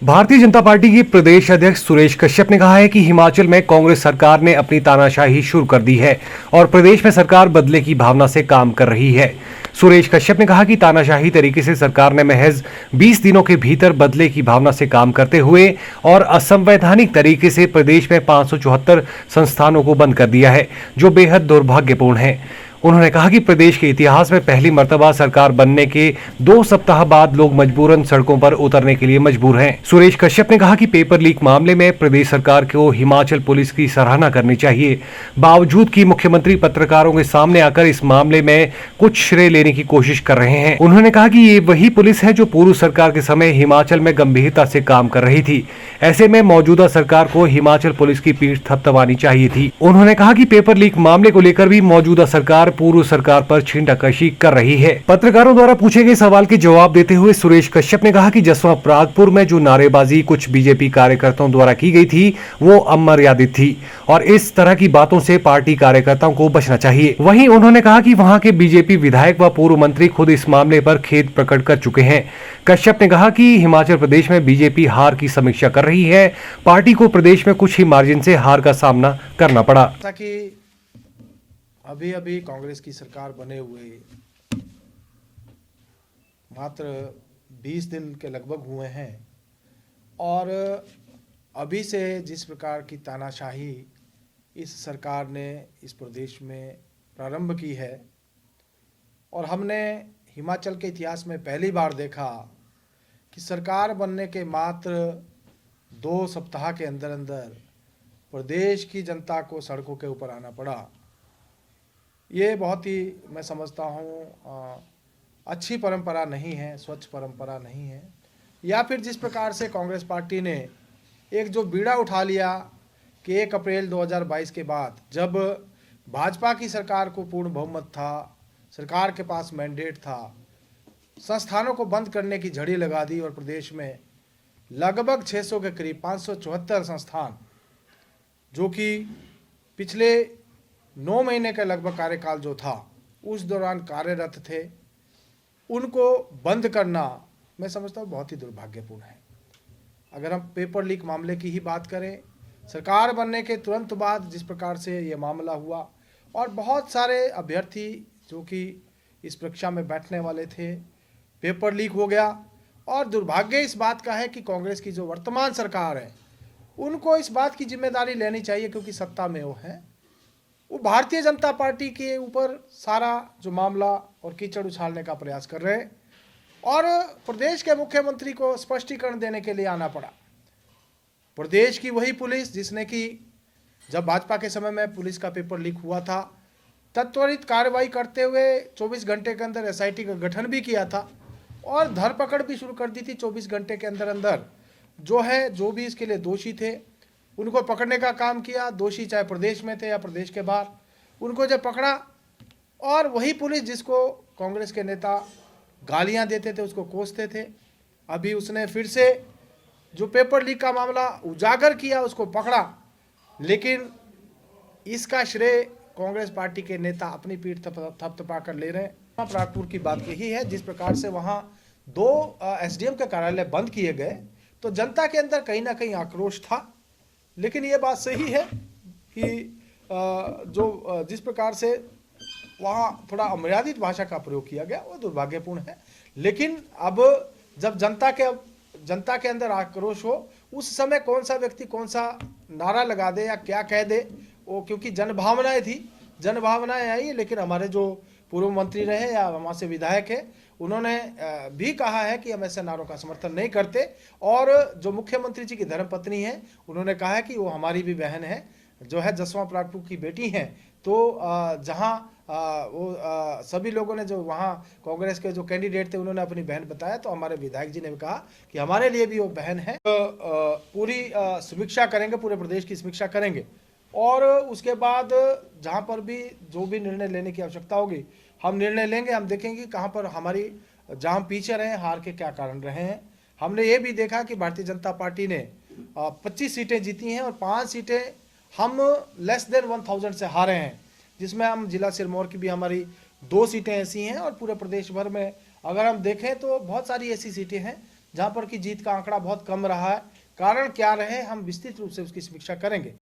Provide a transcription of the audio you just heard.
Bharatiya Janata party के प्रदेश अध्यक्ष सुरेश कश्यप ने कहा है कि हिमाचल में कांग्रेस सरकार ने अपनी तानाशाही शुरू कर दी है और प्रदेश में सरकार बदले की भावना से काम कर रही है। सुरेश कश्यप ने कहा कि तानाशाही तरीके से सरकार ने महज 20 दिनों के भीतर बदले की भावना से काम करते हुए और असंवैधानिक तरीके से प्रदेश में 574 संस्थानों को बंद कर दिया है, जो बेहद दुर्भाग्यपूर्ण है। उन्होंने कहा कि प्रदेश के इतिहास में पहली मर्तबा सरकार बनने के 2 सप्ताह बाद लोग मजबूरन सड़कों पर उतरने के लिए मजबूर हैं। सुरेश कश्यप ने कहा कि पेपर लीक मामले में प्रदेश सरकार को हिमाचल पुलिस की सराहना करनी चाहिए, बावजूद कि मुख्यमंत्री पत्रकारों के सामने आकर इस मामले में कुछ श्रेय लेने की कोशिश कर रहे हैं। उन्होंने कहा कि ये वही पुलिस है जो पूर्व सरकार के समय हिमाचल में गंभीरता से काम कर रही थी। ऐसे में मौजूदा सरकार को हिमाचल पुलिस की पीठ थपथपानी चाहिए थी। उन्होंने कहा कि पेपर लीक मामले को लेकर भी मौजूदा सरकार पूर्व सरकार पर छींटाकशी कर रही है। पत्रकारों द्वारा पूछे गए सवाल के जवाब देते हुए सुरेश कश्यप ने कहा कि जसवां परागपुर में जो नारेबाजी कुछ बीजेपी कार्यकर्ताओं द्वारा की गई थी वो अमर्यादित थी और इस तरह की बातों से पार्टी कार्यकर्ताओं को बचना चाहिए। वहीं उन्होंने कहा कि वहां के बीजेपी विधायक व पूर्व मंत्री खुद इस मामले पर खेद प्रकट कर चुके हैं। कश्यप ने कहा कि हिमाचल प्रदेश में बीजेपी हार की समीक्षा कर रही है। पार्टी को प्रदेश में कुछ ही मार्जिन से हार का सामना करना पड़ा। अभी अभी कांग्रेस की सरकार बने हुए मात्र 20 दिन के लगभग हुए हैं और अभी से जिस प्रकार की तानाशाही इस सरकार ने इस प्रदेश में प्रारंभ की है और हमने हिमाचल के इतिहास में पहली बार देखा कि सरकार बनने के मात्र 2 सप्ताह के अंदर अंदर प्रदेश की जनता को सड़कों के ऊपर आना पड़ा। ये बहुत ही मैं समझता हूँ अच्छी परंपरा नहीं है, स्वच्छ परंपरा नहीं है। या फिर जिस प्रकार से कांग्रेस पार्टी ने एक जो बीड़ा उठा लिया कि 1 अप्रैल 2022 के बाद जब भाजपा की सरकार को पूर्ण बहुमत था, सरकार के पास मैंडेट था, संस्थानों को बंद करने की झड़ी लगा दी और प्रदेश में लगभग 600 के करीब 574 संस्थान जो कि पिछले 9 महीने का लगभग कार्यकाल जो था उस दौरान कार्यरत थे, उनको बंद करना मैं समझता हूँ बहुत ही दुर्भाग्यपूर्ण है। अगर हम पेपर लीक मामले की ही बात करें, सरकार बनने के तुरंत बाद जिस प्रकार से ये मामला हुआ और बहुत सारे अभ्यर्थी जो कि इस परीक्षा में बैठने वाले थे, पेपर लीक हो गया। और दुर्भाग्य इस बात का है कि कांग्रेस की जो वर्तमान सरकार है उनको इस बात की जिम्मेदारी लेनी चाहिए, क्योंकि सत्ता में वो है, वो भारतीय जनता पार्टी के ऊपर सारा जो मामला और कीचड़ उछालने का प्रयास कर रहे हैं और प्रदेश के मुख्यमंत्री को स्पष्टीकरण देने के लिए आना पड़ा। प्रदेश की वही पुलिस जिसने कि जब भाजपा के समय में पुलिस का पेपर लीक हुआ था त्वरित कार्रवाई करते हुए 24 घंटे के अंदर एसआईटी का गठन भी किया था और धरपकड़ भी शुरू कर दी थी। 24 घंटे के अंदर अंदर जो भी इसके लिए दोषी थे उनको पकड़ने का काम किया। दोषी चाहे प्रदेश में थे या प्रदेश के बाहर, उनको जब पकड़ा और वही पुलिस जिसको कांग्रेस के नेता गालियां देते थे उसको कोसते थे, अभी उसने फिर से जो पेपर लीक का मामला उजागर किया उसको पकड़ा। लेकिन इसका श्रेय कांग्रेस पार्टी के नेता अपनी पीठ थपथपा कर ले रहे हैं। परागपुर की बात यही है, जिस प्रकार से वहाँ 2 एसडीएम के कार्यालय बंद किए गए तो जनता के अंदर कहीं ना कहीं आक्रोश था। लेकिन ये बात सही है कि जिस प्रकार से वहाँ थोड़ा अमर्यादित भाषा का प्रयोग किया गया वो दुर्भाग्यपूर्ण है। लेकिन अब जब जनता के अंदर आक्रोश हो उस समय कौन सा व्यक्ति कौन सा नारा लगा दे या क्या कह दे, वो क्योंकि जनभावनाएं थी, जनभावनाएं आई। लेकिन हमारे जो पूर्व मंत्री रहे या वहाँ से विधायक है उन्होंने भी कहा है कि हम ऐसे नारों का समर्थन नहीं करते। और जो मुख्यमंत्री जी की धर्मपत्नी है उन्होंने कहा है कि वो हमारी भी बहन है, जो है जसवां परागपुर की बेटी हैं। तो जहां सभी लोगों ने जो वहां कांग्रेस के जो कैंडिडेट थे उन्होंने अपनी बहन बताया, तो हमारे विधायक जी ने भी कहा कि हमारे लिए भी वो बहन है। पूरी समीक्षा करेंगे, पूरे प्रदेश की समीक्षा करेंगे और उसके बाद जहां पर भी जो भी निर्णय लेने की आवश्यकता होगी हम निर्णय लेंगे। हम देखेंगे कहां पर हमारी जहां पीछे रहे, हार के क्या कारण रहे हैं। हमने ये भी देखा कि भारतीय जनता पार्टी ने 25 सीटें जीती हैं और 5 सीटें हम लेस देन 1000 से हारे हैं, जिसमें हम जिला सिरमौर की भी हमारी 2 सीटें ऐसी हैं और पूरे प्रदेश भर में अगर हम देखें तो बहुत सारी ऐसी सीटें हैं जहां पर कि जीत का आंकड़ा बहुत कम रहा है। कारण क्या रहे, हम विस्तृत रूप से उसकी समीक्षा करेंगे।